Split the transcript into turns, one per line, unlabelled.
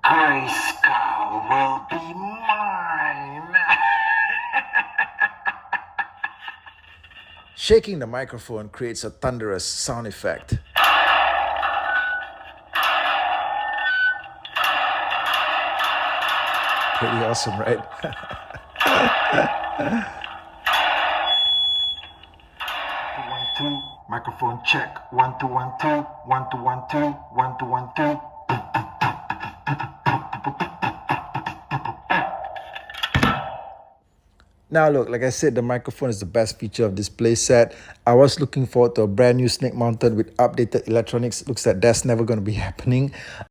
Grayskull will be mine.
Shaking the microphone creates a thunderous sound effect. Pretty awesome, right?
1 2 microphone check. 1 2 1 2 1 2 1 2 1 2 1 2.
Now look, like I said, the microphone is the best feature of this playset. I was looking forward to a brand new snake mounted with updated electronics. Looks like that's never going to be happening.